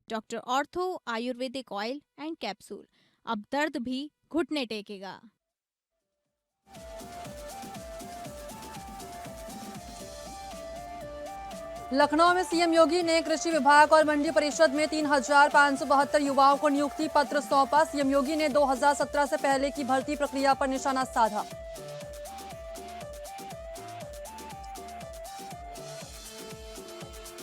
Doctor ortho, Ayurvedic oil and capsule. अब दर्द भी घुटने टेकेगा। लखनऊ में सीएम योगी ने कृषि विभाग और मंडी परिषद में 3,572 युवाओं को नियुक्ति पत्र सौंपा। सीएम योगी ने 2017 से पहले की भर्ती प्रक्रिया पर निशाना साधा।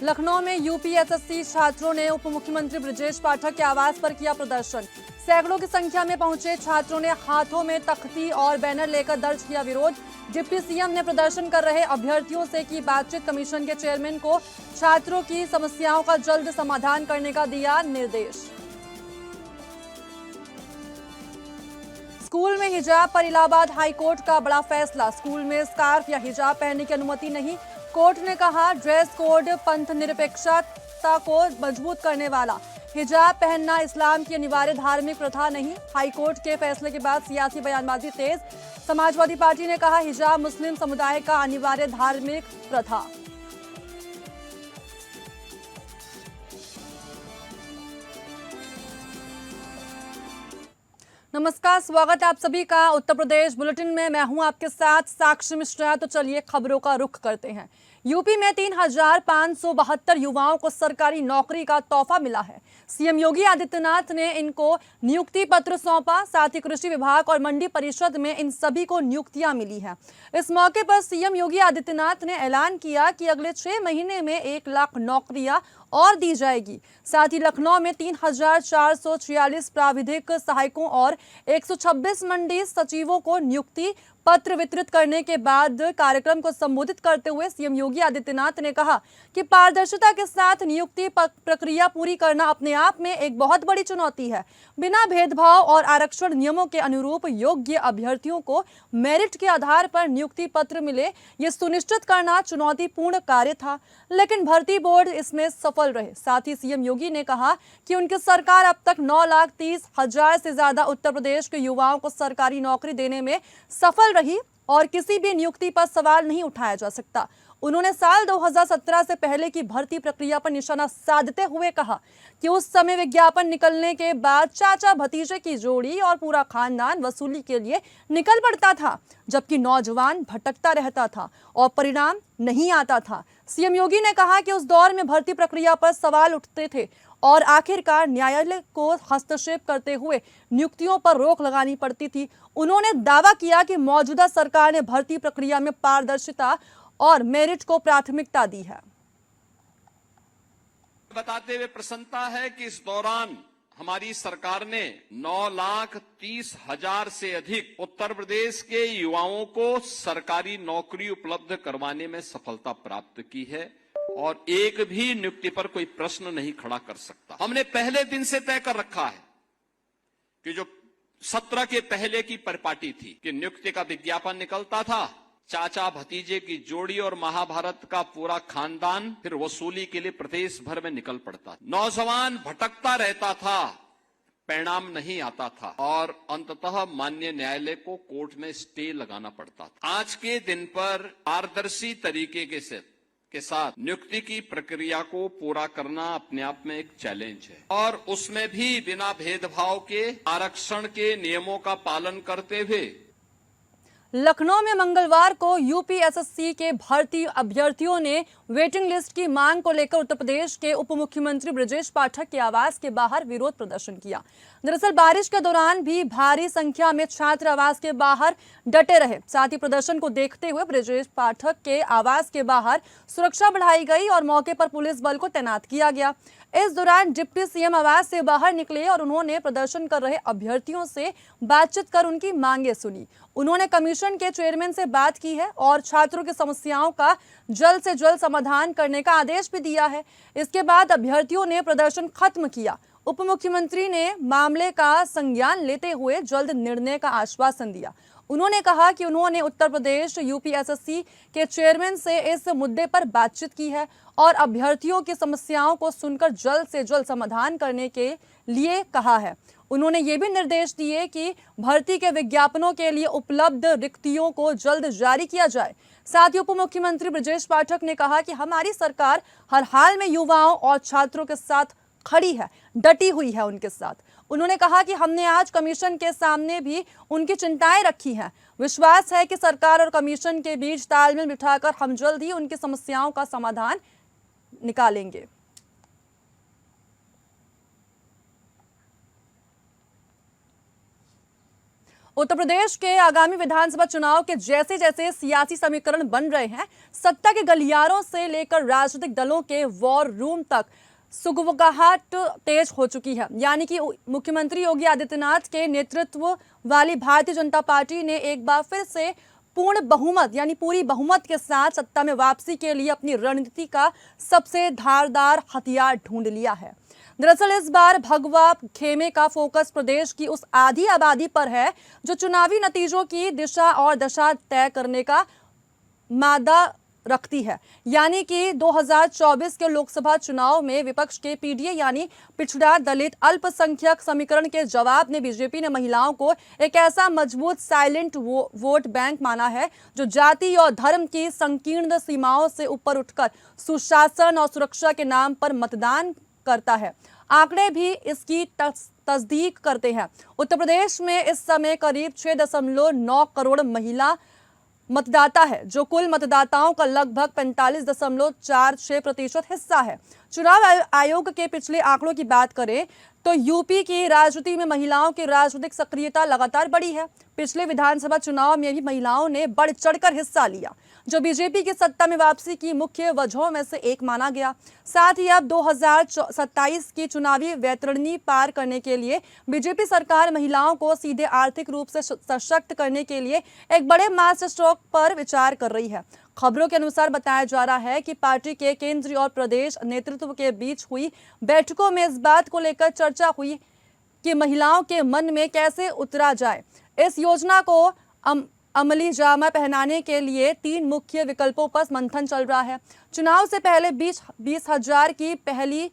लखनऊ में यूपीएसएससी छात्रों ने उप मुख्यमंत्री ब्रजेश पाठक के आवास पर किया प्रदर्शन। सैकड़ों की संख्या में पहुंचे छात्रों ने हाथों में तख्ती और बैनर लेकर दर्ज किया विरोध। डिप्टी सीएम ने प्रदर्शन कर रहे अभ्यर्थियों से की बातचीत। कमीशन के चेयरमैन को छात्रों की समस्याओं का जल्द समाधान करने का दिया निर्देश। स्कूल में हिजाब पर इलाहाबाद हाईकोर्ट का बड़ा फैसला। स्कूल में स्कार्फ या हिजाब पहनने की अनुमति नहीं। कोर्ट ने कहा ड्रेस कोड पंथ निरपेक्षता को मजबूत करने वाला। हिजाब पहनना इस्लाम की अनिवार्य धार्मिक प्रथा नहीं। हाईकोर्ट के फैसले के बाद सियासी बयानबाजी तेज। समाजवादी पार्टी ने कहा हिजाब मुस्लिम समुदाय का अनिवार्य धार्मिक प्रथा। नमस्कार, स्वागत है आप सभी का उत्तर प्रदेश बुलेटिन में। मैं हूं आपके साथ साक्षी मिश्रा। तो चलिए खबरों का रुख करते हैं। यूपी में 3,572 युवाओं को सरकारी नौकरी का तोहफा मिला है। सीएम योगी आदित्यनाथ ने इनको नियुक्ति पत्र सौंपा। साथ ही कृषि विभाग और मंडी परिषद में इन सभी को नियुक्तियां मिली हैं। इस मौके पर सीएम योगी आदित्यनाथ ने ऐलान किया कि अगले 6 महीने में 1 लाख नौकरियां और दी जाएगी। साथ ही लखनऊ में 3,446 प्राविधिक सहायकों और 126 मंडी सचिवों को नियुक्ति पत्र वितरित करने के बाद कार्यक्रम को संबोधित करते हुए सीएम योगी आदित्यनाथ ने कहा कि पारदर्शिता के साथ नियुक्ति प्रक्रिया पूरी करना अपने आप में एक बहुत बड़ी चुनौती है। बिना भेदभाव और आरक्षण नियमों के अनुरूप योग्य अभ्यर्थियों को मेरिट के आधार पर नियुक्ति पत्र मिले, ये सुनिश्चित करना चुनौतीपूर्ण कार्य था, लेकिन भर्ती बोर्ड इसमें सफल रहे। साथ ही सीएम योगी ने कहा कि उनकी सरकार अब तक 9,30,000 से ज्यादा उत्तर प्रदेश के युवाओं को सरकारी नौकरी देने में सफल रही और किसी भी नियुक्ति पर सवाल नहीं उठाया जा सकता। उन्होंने साल 2017 से पहले की भर्ती प्रक्रिया पर निशाना साधते हुए कहा कि उस समय विज्ञापन निकलने के बाद चाचा भतीजे की जोड़ी और पूरा खानदान वसूली के लिए निकल पड़ता था, जबकि नौजवान भटकता रहता था और परिणाम नहीं आता था। सीएम योगी ने कहा कि उस दौर में भर्ती प्रक्रिया पर सवाल उठते थे और आखिरकार न्यायालय को हस्तक्षेप करते हुए नियुक्तियों पर रोक लगानी पड़ती थी। उन्होंने दावा किया कि मौजूदा सरकार ने भर्ती प्रक्रिया में पारदर्शिता और मेरिट को प्राथमिकता दी है। बताते हुए प्रसन्नता है कि इस दौरान हमारी सरकार ने 9,30,000 से अधिक उत्तर प्रदेश के युवाओं को सरकारी नौकरी उपलब्ध करवाने में सफलता प्राप्त की है और एक भी नियुक्ति पर कोई प्रश्न नहीं खड़ा कर सकता। हमने पहले दिन से तय कर रखा है कि जो 17 के पहले की परिपाटी थी कि नियुक्ति का विज्ञापन निकलता था, चाचा भतीजे की जोड़ी और महाभारत का पूरा खानदान फिर वसूली के लिए प्रदेश भर में निकल पड़ता। नौजवान भटकता रहता था, परिणाम नहीं आता था और अंततः माननीय न्यायालय को कोर्ट में स्टे लगाना पड़ता था। आज के दिन पर पारदर्शी तरीके के साथ नियुक्ति की प्रक्रिया को पूरा करना अपने आप में एक चैलेंज है और उसमें भी बिना भेदभाव के आरक्षण के नियमों का पालन करते हुए लखनऊ में मंगलवार को यूपीएसएससी के भर्ती अभ्यर्थियों ने वेटिंग लिस्ट की मांग को लेकर उत्तर प्रदेश के उप मुख्यमंत्री ब्रजेश पाठक के आवास के बाहर विरोध प्रदर्शन किया। दरअसल बारिश के दौरान भी भारी संख्या में छात्र आवास के बाहर डटे रहे। साथ ही प्रदर्शन को देखते हुए ब्रजेश पाठक के आवास के बाहर सुरक्षा बढ़ाई गई और मौके पर पुलिस बल को तैनात किया गया। इस दौरान डिप्टी सीएम आवास से बाहर निकले और उन्होंने प्रदर्शन कर रहे अभ्यर्थियों से बातचीत कर उनकी मांगे सुनी। उन्होंने कमीशन के चेयरमैन से बात की है और छात्रों की समस्याओं का जल्द से जल्द समाधान करने का आदेश भी दिया है। इसके बाद अभ्यर्थियों ने प्रदर्शन खत्म किया। उप मुख्यमंत्री ने मामले का संज्ञान लेते हुए जल्द निर्णय का आश्वासन दिया। उन्होंने कहा कि उन्होंने उत्तर प्रदेश यूपीएसएससी के चेयरमैन से इस मुद्दे पर बातचीत की है और अभ्यर्थियों की समस्याओं को सुनकर जल्द से जल्द समाधान करने के लिए कहा है। उन्होंने ये भी निर्देश दिए कि भर्ती के विज्ञापनों के लिए उपलब्ध रिक्तियों को जल्द जारी किया जाए। साथ ही उप मुख्यमंत्री ब्रजेश पाठक ने कहा कि हमारी सरकार हर हाल में युवाओं और छात्रों के साथ खड़ी है, डटी हुई है उनके साथ। उन्होंने कहा कि हमने आज कमीशन के सामने भी उनकी चिंताएं रखी हैं। विश्वास है कि सरकार और कमीशन के बीच तालमेल बिठाकर हम जल्द ही उनकी समस्याओं का समाधान निकालेंगे। उत्तर प्रदेश के आगामी विधानसभा चुनाव के जैसे जैसे सियासी समीकरण बन रहे हैं, सत्ता के गलियारों से लेकर राजनीतिक दलों के वॉर रूम तक सुगबुगाहट तेज हो चुकी है। यानी कि मुख्यमंत्री योगी आदित्यनाथ के नेतृत्व वाली भारतीय जनता पार्टी ने एक बार फिर से पूर्ण बहुमत यानी पूरी बहुमत के साथ सत्ता में वापसी के लिए अपनी रणनीति का सबसे धारदार हथियार ढूंढ लिया है। दरअसल इस बार भगवा खेमे का फोकस प्रदेश की उस आधी आबादी पर है जो चुनावी नतीजों की दिशा और दशा तय करने का मादा रखती है। यानी कि 2024 के लोकसभा चुनाव में विपक्ष के पीडीए यानी पिछड़ा दलित अल्पसंख्यक समीकरण के जवाब में बीजेपी ने महिलाओं को एक ऐसा मजबूत साइलेंट वोट बैंक माना है जो जाति और धर्म की संकीर्ण सीमाओं से ऊपर उठकर सुशासन और सुरक्षा के नाम पर मतदान करता है। आंकड़े भी इसकी तस्दीक करते हैं। उत्तर प्रदेश में इस समय करीब 6.9 करोड़ महिला मतदाता है जो कुल मतदाताओं का लगभग 45.46% हिस्सा है। चुनाव आयोग के पिछले आंकड़ों की बात करें तो यूपी की राजनीति में महिलाओं की राजनीतिक सक्रियता लगातार बढ़ी है। पिछले विधानसभा चुनाव में भी महिलाओं ने बढ़ चढ़कर हिस्सा लिया, जो बीजेपी की सत्ता में वापसी की मुख्य वजहों में से एक माना गया। साथ ही अब 2027 की चुनावी वैतरणी पार करने के लिए बीजेपी सरकार महिलाओं को सीधे आर्थिक रूप से सशक्त करने के लिए एक बड़े मास्टर स्ट्रोक पर विचार कर रही है। खबरों के अनुसार बताया जा रहा है कि पार्टी के केंद्रीय और प्रदेश नेतृत्व के बीच हुई बैठकों में इस बात को लेकर चर्चा हुई कि महिलाओं के मन में कैसे उतरा जाए। इस योजना को अमली जामा पहनाने के लिए 3 मुख्य विकल्पों पर मंथन चल रहा है। चुनाव से पहले 20,000 की पहली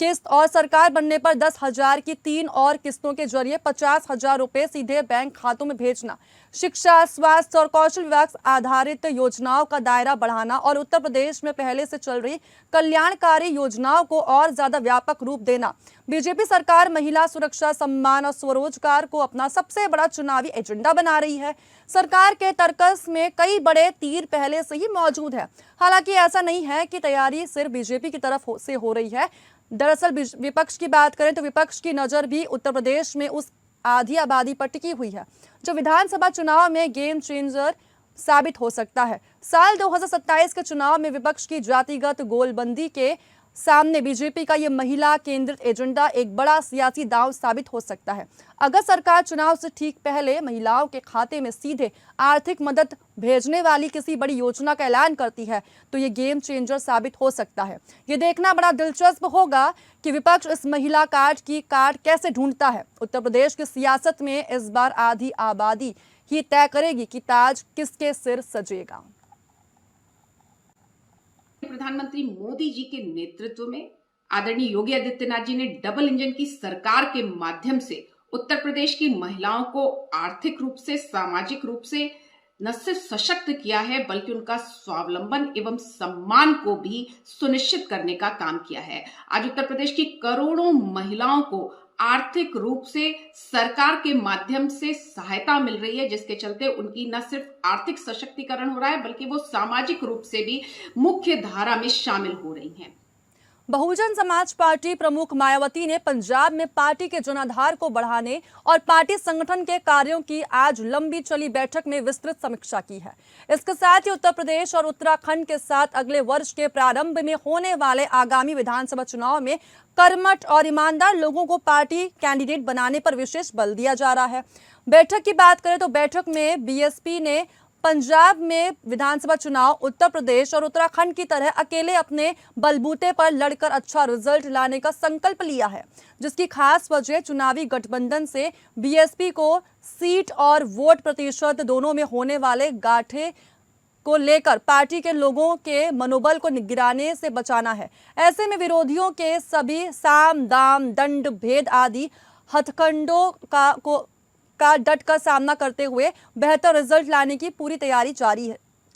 किस्त और सरकार बनने पर 10,000 की 3 और किस्तों के जरिए 50,000 रुपए सीधे बैंक खातों में भेजना, शिक्षा, स्वास्थ्य और कौशल विकास आधारित योजनाओं का दायरा बढ़ाना और उत्तर प्रदेश में पहले से चल रही कल्याणकारी योजनाओं को और ज्यादा व्यापक रूप देना। बीजेपी सरकार महिला सुरक्षा, सम्मान और स्वरोजगार को अपना सबसे बड़ा चुनावी एजेंडा बना रही है। सरकार के तर्कस में कई बड़े तीर पहले से ही मौजूद है। हालांकि ऐसा नहीं है कि तैयारी सिर्फ बीजेपी की तरफ से हो रही है। दरअसल विपक्ष की बात करें तो विपक्ष की नजर भी उत्तर प्रदेश में उस आधी आबादी पर टिकी हुई है जो विधानसभा चुनाव में गेम चेंजर साबित हो सकता है। साल 2027 के चुनाव में विपक्ष की जातिगत गोलबंदी के सामने बीजेपी का ये महिला केंद्रित एजेंडा एक बड़ा सियासी दांव साबित हो सकता है। अगर सरकार चुनाव से ठीक पहले महिलाओं के खाते में सीधे आर्थिक मदद भेजने वाली किसी बड़ी योजना का ऐलान करती है तो ये गेम चेंजर साबित हो सकता है। ये देखना बड़ा दिलचस्प होगा कि विपक्ष इस महिला कार्ड की कार्ड कैसे ढूंढता है। उत्तर प्रदेश की सियासत में इस बार आधी आबादी ही तय करेगी कि ताज किसके सिर सजेगा। प्रधानमंत्री मोदी जी के नेतृत्व में आदरणीय योगी आदित्यनाथ जी ने डबल इंजन की सरकार के माध्यम से उत्तर प्रदेश की महिलाओं को आर्थिक रूप से, सामाजिक रूप से न सिर्फ सशक्त किया है बल्कि उनका स्वावलंबन एवं सम्मान को भी सुनिश्चित करने का काम किया है। आज उत्तर प्रदेश की करोड़ों महिलाओं को आर्थिक रूप से सरकार के माध्यम से सहायता मिल रही है, जिसके चलते उनकी न सिर्फ आर्थिक सशक्तिकरण हो रहा है बल्कि वो सामाजिक रूप से भी मुख्य धारा में शामिल हो रही हैं। बहुजन समाज पार्टी प्रमुख मायावती ने पंजाब में पार्टी के जनाधार को बढ़ाने और पार्टी संगठन के कार्यों की आज लंबी चली बैठक में विस्तृत समीक्षा की है। इसके साथ ही उत्तर प्रदेश और उत्तराखंड के साथ अगले वर्ष के प्रारंभ में होने वाले आगामी विधानसभा चुनाव में कर्मठ और ईमानदार लोगों को पार्टी कैंडिडेट बनाने पर विशेष बल दिया जा रहा है। बैठक की बात करें तो बैठक में बीएसपी ने पंजाब में विधानसभा चुनाव उत्तर प्रदेश और उत्तराखंड की तरह अकेले अपने बलबूते पर लड़कर अच्छा रिजल्ट लाने का संकल्प लिया है, जिसकी खास वजह चुनावी गठबंधन से बीएसपी को सीट और वोट प्रतिशत दोनों में होने वाले गाठे को लेकर पार्टी के लोगों के मनोबल को गिराने से बचाना है। ऐसे में विरोधियों के सभी साम दाम दंड भेद आदि हथकंडों का डट कर सामना करते हुए बेहतर रिजल्ट लाने की पूरी तैयारी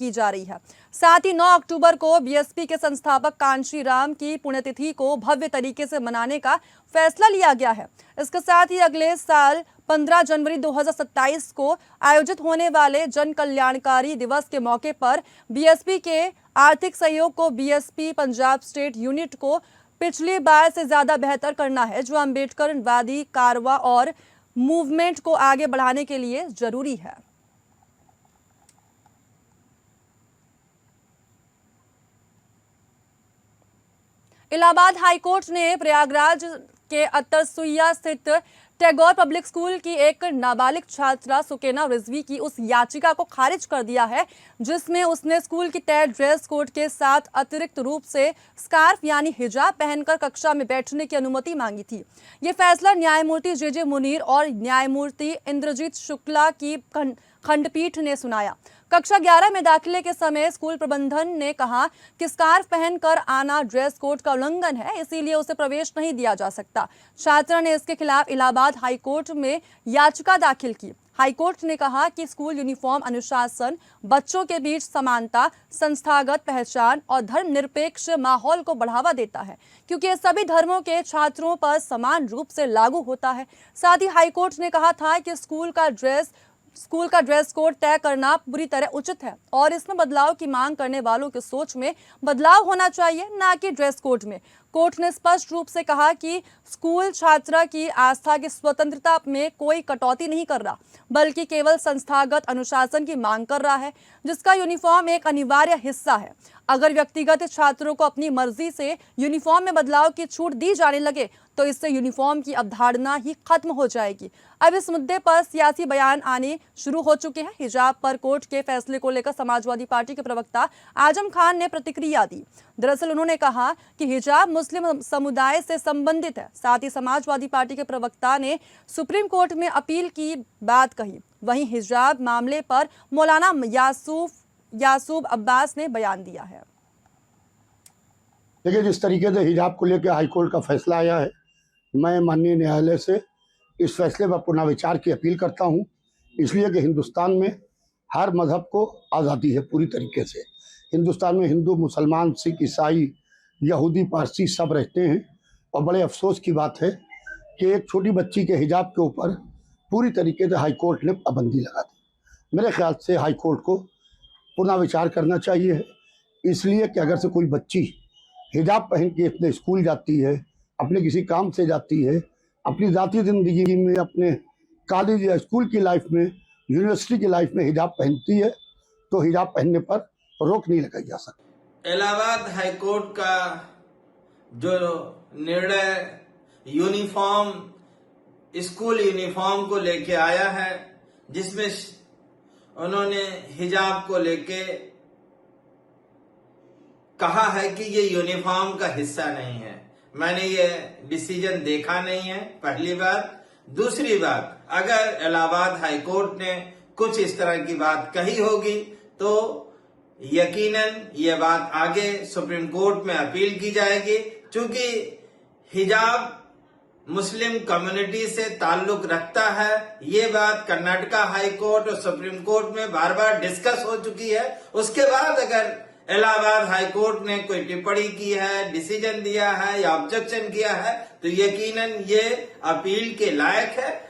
की जा रही है। साथ ही 9 अक्टूबर को बीएसपी के संस्थापक कांशी राम की पुण्यतिथि को भव्य तरीके से मनाने का फैसला लिया गया है। इसके साथ ही अगले साल 15 जनवरी 2027 को आयोजित होने वाले जन कल्याणकारी दिवस के मौके पर बीएसपी के आर्थिक सहयोग को बीएसपी पंजाब स्टेट यूनिट को पिछली बार से ज्यादा बेहतर करना है, जो अम्बेडकरवादी कारवा और मूवमेंट को आगे बढ़ाने के लिए जरूरी है। इलाहाबाद हाईकोर्ट ने प्रयागराज के अत्तरसुइया स्थित टैगोर पब्लिक स्कूल की एक नाबालिग छात्रा सुकेना रिजवी की उस याचिका को खारिज कर दिया है जिसमें उसने स्कूल की तय ड्रेस कोड के साथ अतिरिक्त रूप से स्कार्फ यानी हिजाब पहनकर कक्षा में बैठने की अनुमति मांगी थी। ये फैसला न्यायमूर्ति जे मुनीर और न्यायमूर्ति इंद्रजीत शुक्ला की खंडपीठ ने सुनाया। कक्षा 11 में दाखिले के समय स्कूल प्रबंधन ने कहा कि स्कार्फ पहनकर आना ड्रेस कोड का उल्लंघन है, इसीलिए उसे प्रवेश नहीं दिया जा सकता। छात्रा ने इसके खिलाफ इलाहाबाद हाईकोर्ट में याचिका दाखिल की। हाईकोर्ट ने कहा कि स्कूल यूनिफॉर्म अनुशासन, बच्चों के बीच समानता, संस्थागत पहचान और धर्मनिरपेक्ष माहौल को बढ़ावा देता है, क्योंकि ये सभी धर्मों के छात्रों पर समान रूप से लागू होता है। साथ ही हाईकोर्ट ने कहा था कि स्कूल का ड्रेस कोड तय करना पूरी तरह उचित है और इसमें बदलाव की मांग करने वालों की सोच में बदलाव होना चाहिए, ना कि ड्रेस कोड में। कोर्ट ने स्पष्ट रूप से कहा कि स्कूल छात्रा की आस्था की स्वतंत्रता में कोई कटौती नहीं कर रहा, बल्कि केवल संस्थागत अनुशासन की मांग कर रहा है, जिसका यूनिफॉर्म एक अनिवार्य हिस्सा है। अगर व्यक्तिगत छात्रों को अपनी मर्जी से यूनिफॉर्म में बदलाव की छूट दी जाने लगे तो इससे यूनिफॉर्म की अवधारणा ही खत्म हो जाएगी। अब इस मुद्दे पर सियासी बयान आने शुरू हो चुके हैं। हिजाब पर कोर्ट के फैसले को लेकर समाजवादी पार्टी के प्रवक्ता आजम खान ने प्रतिक्रिया दी। दरअसल उन्होंने कहा कि हिजाब मुस्लिम समुदाय से संबंधित है। साथ ही समाजवादी पार्टी के प्रवक्ता ने सुप्रीम कोर्ट में अपील की बात कही। वहीं हिजाब मामले पर मौलाना यासूब अब्बास ने बयान दिया है। देखिए, जिस तरीके से हिजाब को लेकर हाईकोर्ट का फैसला आया है, मैं माननीय न्यायालय से इस फैसले पर पुनर्विचार की अपील करता हूं, इसलिए कि हिंदुस्तान में हर मजहब को आज़ादी है पूरी तरीके से। हिंदुस्तान में हिंदू, मुसलमान, सिख, ईसाई, यहूदी, पारसी सब रहते हैं और बड़े अफसोस की बात है कि एक छोटी बच्ची के हिजाब के ऊपर पूरी तरीके से हाईकोर्ट ने पाबंदी लगा दी। मेरे ख्याल से हाईकोर्ट को पुनर्विचार करना चाहिए, इसलिए कि अगर से कोई बच्ची हिजाब पहन के अपने स्कूल जाती है, अपने किसी काम से जाती है, अपनी ज़ाती ज़िंदगी में, अपने कॉलेज या स्कूल की लाइफ में, यूनिवर्सिटी की लाइफ में हिजाब पहनती है, तो हिजाब पहनने पर रोक नहीं लगाई जा सकती। इलाहाबाद हाईकोर्ट का जो निर्णय यूनिफॉर्म, स्कूल यूनिफॉर्म को लेके आया है, जिसमें उन्होंने हिजाब को लेके कहा है कि ये यूनिफॉर्म का हिस्सा नहीं है। मैंने ये डिसीजन देखा नहीं है, पहली बात। दूसरी बात, अगर इलाहाबाद हाईकोर्ट ने कुछ इस तरह की बात कही होगी तो यकीनन ये बात आगे सुप्रीम कोर्ट में अपील की जाएगी, क्योंकि हिजाब मुस्लिम कम्युनिटी से ताल्लुक रखता है। ये बात कर्नाटका हाई कोर्ट और सुप्रीम कोर्ट में बार बार डिस्कस हो चुकी है। उसके बाद अगर इलाहाबाद हाई कोर्ट ने कोई टिप्पणी की है, डिसीजन दिया है या ऑब्जेक्शन किया है, तो यकीनन ये अपील के लायक है।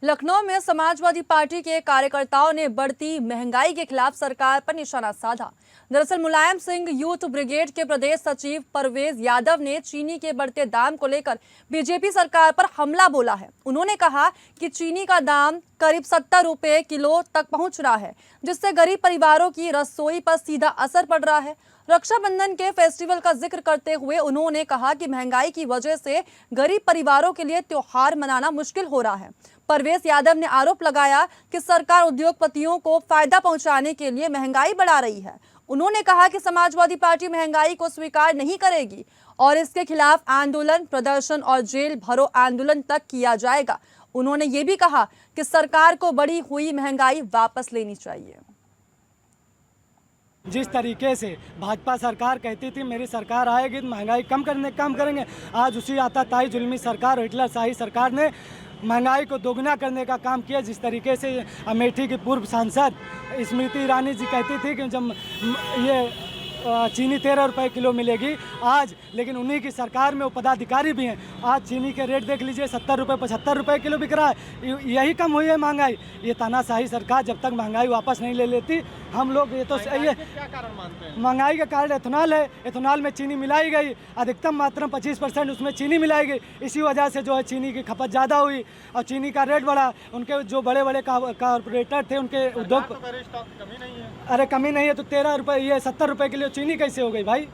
लखनऊ में समाजवादी पार्टी के कार्यकर्ताओं ने बढ़ती महंगाई के खिलाफ सरकार पर निशाना साधा। दरअसल मुलायम सिंह यूथ ब्रिगेड के प्रदेश सचिव परवेज यादव ने चीनी के बढ़ते दाम को लेकर बीजेपी सरकार पर हमला बोला है। उन्होंने कहा कि चीनी का दाम करीब 70 रुपए किलो तक पहुंच रहा है, जिससे गरीब परिवारों की रसोई पर सीधा असर पड़ रहा है। रक्षाबंधन के फेस्टिवल का जिक्र करते हुए उन्होंने कहा कि महंगाई की वजह से गरीब परिवारों के लिए त्योहार मनाना मुश्किल हो रहा है। परवेज यादव ने आरोप लगाया कि सरकार उद्योगपतियों को फायदा पहुंचाने के लिए महंगाई बढ़ा रही है। उन्होंने कहा कि समाजवादी पार्टी महंगाई को स्वीकार नहीं करेगी और इसके खिलाफ आंदोलन, प्रदर्शन और जेल भरो आंदोलन तक किया जाएगा। उन्होंने ये भी कहा कि सरकार को बढ़ी हुई महंगाई वापस लेनी चाहिए। जिस तरीके से भाजपा सरकार कहती थी मेरी सरकार आएगी तो महंगाई कम करेंगे, आज उसी आताताई जुल्मी सरकार, हिटलर शाही सरकार ने महंगाई को दोगुना करने का काम किया। जिस तरीके से अमेठी की पूर्व सांसद स्मृति ईरानी जी कहती थी कि जब ये चीनी 13 रुपए किलो मिलेगी आज, लेकिन उन्हीं की सरकार में वो पदाधिकारी भी हैं। आज चीनी के रेट देख लीजिए, 70 रुपये 75 रुपये किलो बिक रहा है। यही कम हुई है महंगाई। ये तानाशाही सरकार जब तक महंगाई वापस नहीं ले लेती, हम लोग ये तो ये क्या कारण मानते हैं? महंगाई का कारण एथेनॉल है। एथेनॉल में चीनी मिलाई गई, अधिकतम मात्रा में 25% उसमें चीनी मिलाई गई। इसी वजह से जो है चीनी की खपत ज़्यादा हुई और चीनी का रेट बढ़ा। उनके जो बड़े बड़े कॉरपोरेटर थे, उनके उद्योग, अरे कमी नहीं है तो 13 रुपये ये 70 रुपये किलो चीनी कैसे हो गई भाई?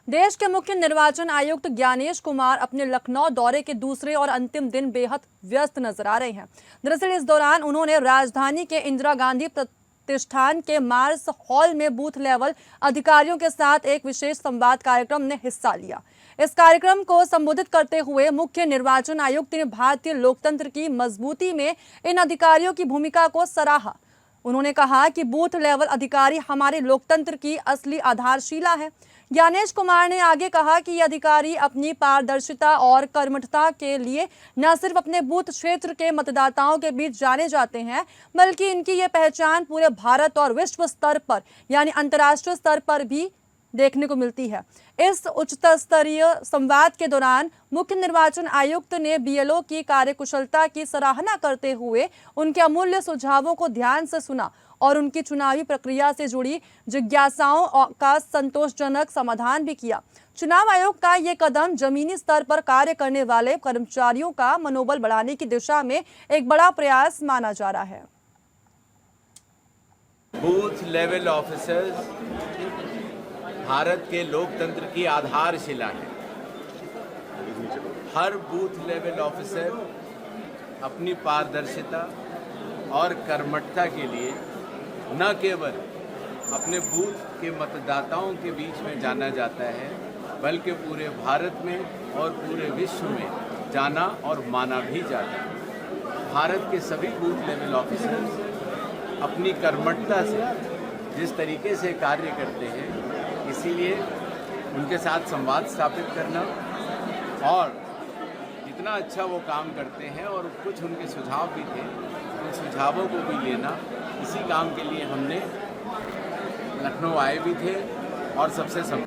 देश के मुख्य निर्वाचन आयुक्त ज्ञानेश कुमार अपने लखनऊ दौरे के दूसरे और अंतिम दिन बेहद व्यस्त नजर आ रहे हैं। दरअसल इस दौरान उन्होंने राजधानी के इंदिरा गांधी प्रतिष्ठान के मार्स हॉल में बूथ लेवल अधिकारियों के साथ एक विशेष संवाद कार्यक्रम में हिस्सा लिया। इस कार्यक्रम को संबोधित करते हुए मुख्य निर्वाचन आयुक्त ने भारतीय लोकतंत्र की मजबूती में इन अधिकारियों की भूमिका को सराहा। उन्होंने कहा कि बूथ लेवल अधिकारी हमारे लोकतंत्र की असली आधारशिला है। ज्ञानेश कुमार ने आगे कहा कि ये अधिकारी अपनी पारदर्शिता और कर्मठता के लिए न सिर्फ अपने बूथ क्षेत्र के मतदाताओं के बीच जाने जाते हैं, बल्कि इनकी ये पहचान पूरे भारत और विश्व स्तर पर यानी अंतर्राष्ट्रीय स्तर पर भी देखने को मिलती है। इस उच्च स्तरीय संवाद के दौरान मुख्य निर्वाचन आयुक्त ने बीएलओ की कार्यकुशलता की सराहना करते हुए उनके अमूल्य सुझावों को ध्यान से सुना और उनकी चुनावी प्रक्रिया से जुड़ी जिज्ञासाओं का संतोषजनक समाधान भी किया। चुनाव आयोग का ये कदम जमीनी स्तर पर कार्य करने वाले कर्मचारियों का मनोबल बढ़ाने की दिशा में एक बड़ा प्रयास माना जा रहा है। बूथ लेवल ऑफिसर्स भारत के लोकतंत्र की आधारशिला है। हर बूथ लेवल ऑफिसर अपनी पारदर्शिता और कर्मठता के लिए न केवल अपने बूथ के मतदाताओं के बीच में जाना जाता है, बल्कि पूरे भारत में और पूरे विश्व में जाना और माना भी जाता है। भारत के सभी बूथ लेवल ऑफिसर्स अपनी कर्मठता से जिस तरीके से कार्य करते हैं, इसीलिए उनके साथ संवाद स्थापित करना और जितना अच्छा वो काम करते हैं और कुछ उनके सुझाव भी थे, उन सुझावों को भी लेना, इसी काम के लिए हमने लखनऊ आए भी थे और सबसे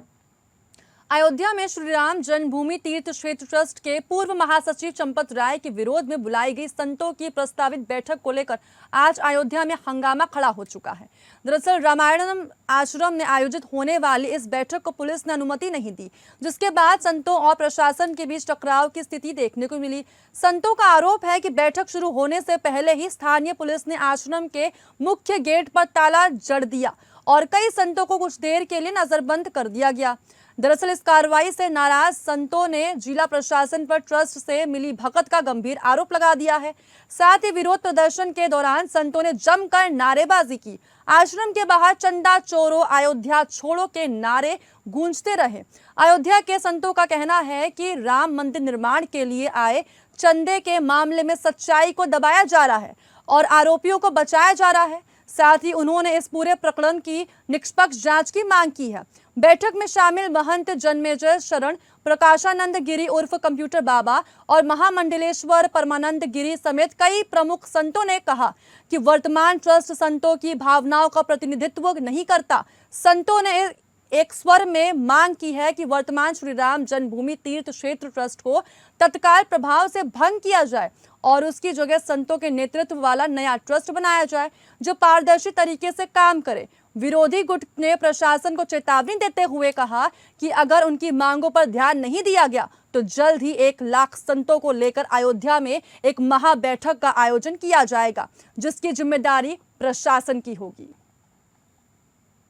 अयोध्या में श्री राम जन्मभूमि तीर्थ क्षेत्र ट्रस्ट के पूर्व महासचिव चंपत राय के विरोध में बुलाई गई संतों की प्रस्तावित बैठक को लेकर आज अयोध्या में हंगामा खड़ा हो चुका है। दरअसल रामायणम आश्रम में आयोजित होने वाली इस बैठक को पुलिस ने अनुमति नहीं दी, जिसके बाद संतों और प्रशासन के बीच टकराव की स्थिति देखने को मिली। संतों का आरोप है कि बैठक शुरू होने से पहले ही स्थानीय पुलिस ने आश्रम के मुख्य गेट पर ताला जड़ दिया और कई संतों को कुछ देर के लिए नजरबंद कर दिया गया। दरअसल इस कार्रवाई से नाराज संतों ने जिला प्रशासन पर ट्रस्ट से मिली भगत का गंभीर आरोप लगा दिया है। साथ ही विरोध प्रदर्शन के दौरान संतों ने जमकर नारेबाजी की। आश्रम के बाहर चंदा चोरो अयोध्या छोड़ो के नारे गूंजते रहे। अयोध्या के संतों का कहना है कि राम मंदिर निर्माण के लिए आए चंदे के मामले में सच्चाई को दबाया जा रहा है और आरोपियों को बचाया जा रहा है। साथ ही उन्होंने इस पूरे प्रकरण की निष्पक्ष जांच की मांग की है। बैठक में शामिल महंत जन्मेजय शरण, प्रकाशानंद गिरी उर्फ कंप्यूटर बाबा और महामंडलेश्वर परमानंद गिरी समेत कई प्रमुख संतों ने कहा कि वर्तमान ट्रस्ट संतों की भावनाओं का प्रतिनिधित्व नहीं करता। संतों ने एक स्वर में मांग की है कि वर्तमान श्री राम जन्मभूमि तीर्थ क्षेत्र ट्रस्ट को तत्काल प्रभाव से भंग किया जाए और उसकी जगह संतों के नेतृत्व वाला नया ट्रस्ट बनाया जाए जो पारदर्शी तरीके से काम करे। विरोधी गुट ने प्रशासन को चेतावनी देते हुए कहा कि अगर उनकी मांगों पर ध्यान नहीं दिया गया तो जल्द ही 1 लाख संतों को लेकर अयोध्या में एक महा बैठक का आयोजन किया जाएगा, जिसकी जिम्मेदारी प्रशासन की होगी।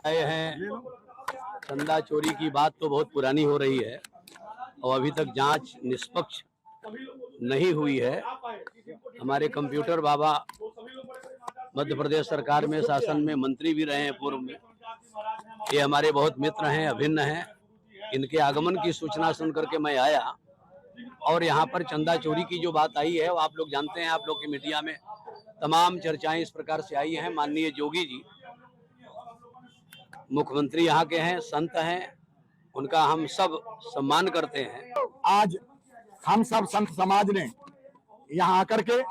आए हैं, चंदा चोरी की बात तो बहुत पुरानी हो रही है और अभी तक जांच निष्पक्ष नहीं हुई है। हमारे कंप्यूटर बाबा मध्य प्रदेश सरकार में शासन में मंत्री भी रहे हैं पूर्व में। ये हमारे बहुत मित्र हैं, अभिन्न हैं। इनके आगमन की सूचना सुन करके मैं आया और यहाँ पर चंदा चोरी की जो बात आई है वो आप लोग जानते हैं, आप लोग की मीडिया में तमाम चर्चाएं इस प्रकार से आई हैं। माननीय जोगी जी मुख्यमंत्री यहाँ के हैं, संत हैं, उनका हम सब सम्मान करते हैं। आज हम सब संत समाज ने यहाँ आकर के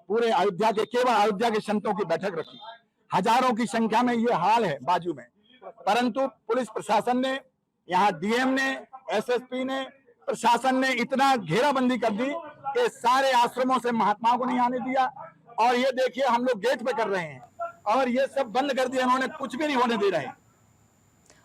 पूरे अयोध्या के, केवल अयोध्या के संतों की बैठक रखी। हजारों की संख्या में ये हाल है बाजू में, परंतु पुलिस प्रशासन ने, यहाँ डीएम ने, एसएसपी ने, प्रशासन ने इतना घेराबंदी कर दी कि सारे आश्रमों से महात्माओं को नहीं आने दिया। और ये देखिए हम लोग गेट पे कर रहे हैं और ये सब बंद कर दिया इन्होंने, कुछ भी नहीं होने दे रहे हैं।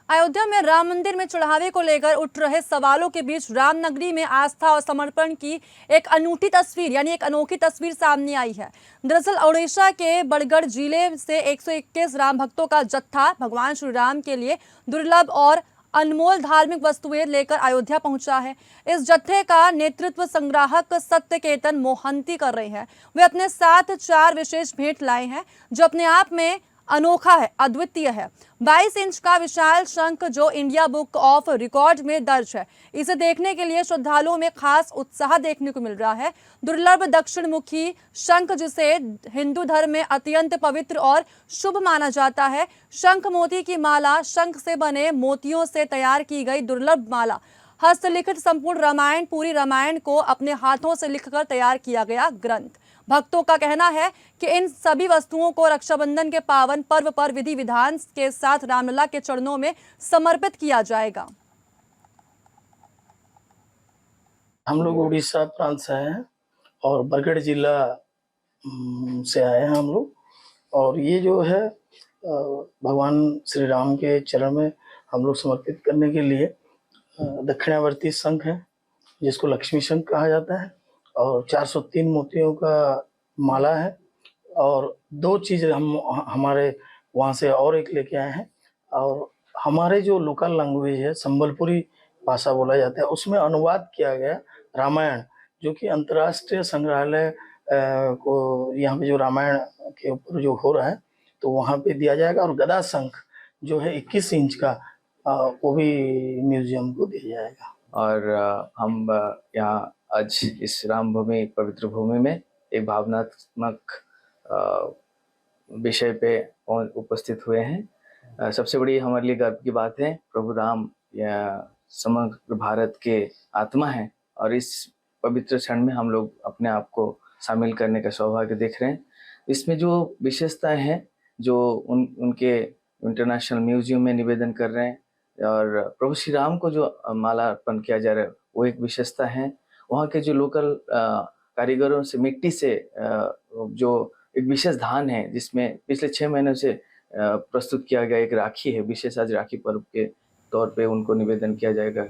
अयोध्या में राम मंदिर में चढ़ावे को लेकर उठ रहे सवालों के बीच रामनगरी में आस्था और समर्पण की एक अनूठी तस्वीर यानी एक अनोखी तस्वीर सामने आई है। दरअसल ओडिशा के बरगढ़ जिले से 121 राम भक्तों का जत्था भगवान श्री राम के लिए दुर्लभ और अनमोल धार्मिक वस्तुएं लेकर अयोध्या पहुंचा है। इस जत्थे का नेतृत्व संग्राहक सत्यकेतन मोहंती कर रहे हैं। वे अपने साथ 4 विशेष भेंट लाए हैं जो अपने आप में अनोखा है, अद्वितीय है। 22 इंच का विशाल शंख जो इंडिया बुक ऑफ रिकॉर्ड में दर्ज है। इसे देखने के लिए श्रद्धालुओं में खास उत्साह देखने को मिल रहा है। दुर्लभ दक्षिण मुखी शंख जिसे हिंदू धर्म में अत्यंत पवित्र और शुभ माना जाता है। शंख मोती की माला, शंख से बने मोतियों से तैयार की गई दुर्लभ माला, हस्तलिखित संपूर्ण रामायण, पूरी रामायण को अपने हाथों से लिखकर तैयार किया गया ग्रंथ। भक्तों का कहना है कि इन सभी वस्तुओं को रक्षाबंधन के पावन पर्व पर विधि विधान के साथ रामलला के चरणों में समर्पित किया जाएगा। हम लोग उड़ीसा प्रांत से आए हैं और बरगढ़ जिला से आए हैं हम लोग। और ये जो है भगवान श्री राम के चरण में हम लोग समर्पित करने के लिए दक्षिणावर्ती शंख है जिसको लक्ष्मी शंख कहा जाता है और 403 मोतियों का माला है। और 2 चीज़ हम हमारे वहाँ से और एक लेके आए हैं। और हमारे जो लोकल लैंग्वेज है संबलपुरी भाषा बोला जाता है उसमें अनुवाद किया गया रामायण, जो कि अंतर्राष्ट्रीय संग्रहालय को यहाँ पे जो रामायण के ऊपर जो हो रहा है तो वहाँ पे दिया जाएगा। और गदा शंख जो है 21 इंच का वो भी म्यूजियम को दिया जाएगा। और हम यहाँ आज इस राम भूमि, पवित्र भूमि में एक भावनात्मक विषय पे उपस्थित हुए हैं। सबसे बड़ी हमारे लिए गर्व की बात है, प्रभु राम या समग्र भारत के आत्मा है और इस पवित्र क्षण में हम लोग अपने आप को शामिल करने का सौभाग्य देख रहे हैं। इसमें जो विशेषताएं हैं जो उनके इंटरनेशनल म्यूजियम में निवेदन कर रहे हैं और प्रभु श्री राम को जो माला अर्पण किया जा रहा है वो एक विशेषता है। वहाँ के जो लोकल कारीगरों से मिट्टी से जो एक विशेष धान है जिसमें पिछले 6 महीनों से प्रस्तुत किया गया एक राखी है, विशेष आज राखी पर्व के तौर पे उनको निवेदन किया जाएगा।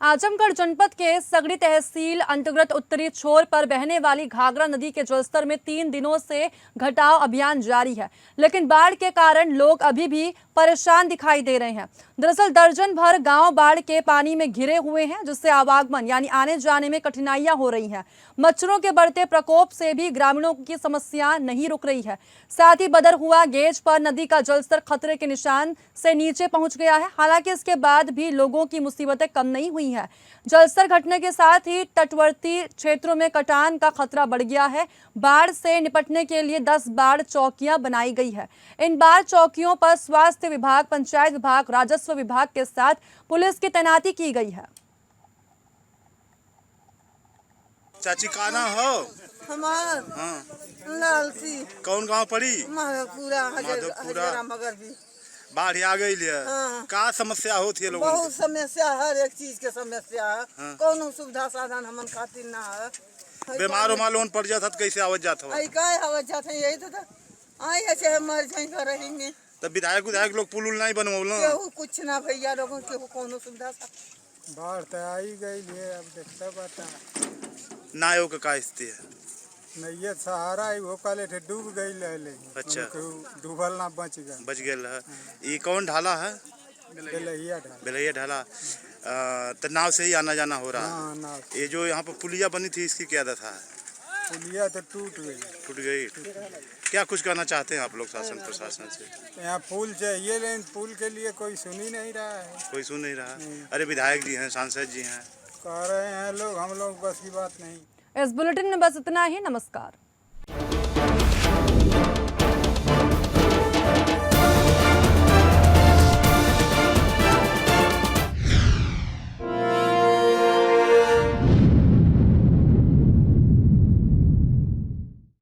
आजमगढ़ जनपद के सगड़ी तहसील अंतर्गत उत्तरी छोर पर बहने वाली घाघरा नदी के जलस्तर में 3 दिनों से घटाव अभियान जारी है, लेकिन बाढ़ के कारण लोग अभी भी परेशान दिखाई दे रहे हैं। दरअसल दर्जन भर गांव बाढ़ के पानी में घिरे हुए हैं जिससे आवागमन यानी आने जाने में कठिनाइयां हो रही हैं। मच्छरों के बढ़ते प्रकोप से भी ग्रामीणों की समस्या नहीं रुक रही है। साथ ही बदर हुआ गेज पर नदी का जलस्तर खतरे के निशान से नीचे पहुंच गया है। हालांकि इसके बाद भी लोगों की मुसीबतें कम नहीं हुई हैं। जलस्तर घटने के साथ ही तटवर्ती क्षेत्रों में कटान का खतरा बढ़ गया है। बाढ़ से निपटने के लिए 10 बाढ़ चौकियां बनाई गई है। इन बाढ़ चौकियों पर स्वास्थ्य विभाग, पंचायत विभाग, राजस्व विभाग के साथ पुलिस की तैनाती की गई है। चाची का नाम हो? हमार हाँ। लालसी। कौन गांव पड़ी? माधवपुरा। बाढ़ आ गई है। हाँ। का समस्या होती है लोगों बहुत समस्या, हर एक चीज के समस्या है। हाँ। कौनो सुविधा साधन हमन खातिर ना है। बीमार उमार पड़ जाता तो कैसे आवत जात हो? आई काय आवत जात है, यही तो आई ऐसे मर जाई घर रही में। तब विधायक लोग पुल नहीं बनवल ना? केहू कुछ ना भैया लोगों के कौनो सुविधा सा। बाढ़ तो आई गई है, अब देखता बता नायों का स्थिति है। नैया सहारा वो काले थे डूब गई ले। अच्छा, डूबल ना बच गए है। ये कौन ढाला है? बेलैया ढाला। तो नाव से ही आना जाना हो रहा है। हाँ, ये जो यहाँ पर पुलिया बनी थी इसकी क्या दशा है? पुलिया तो टूट गई। क्या कुछ करना चाहते हैं आप लोग शासन प्रशासन से? यहाँ पुल चाहिए लेकिन पुल के लिए कोई सुन ही नहीं रहा है। कोई सुन नहीं रहा। अरे विधायक जी हैं, सांसद जी हैं, कह रहे हैं लोग, हम लोग बस की बात नहीं। इस बुलेटिन में बस इतना ही। नमस्कार।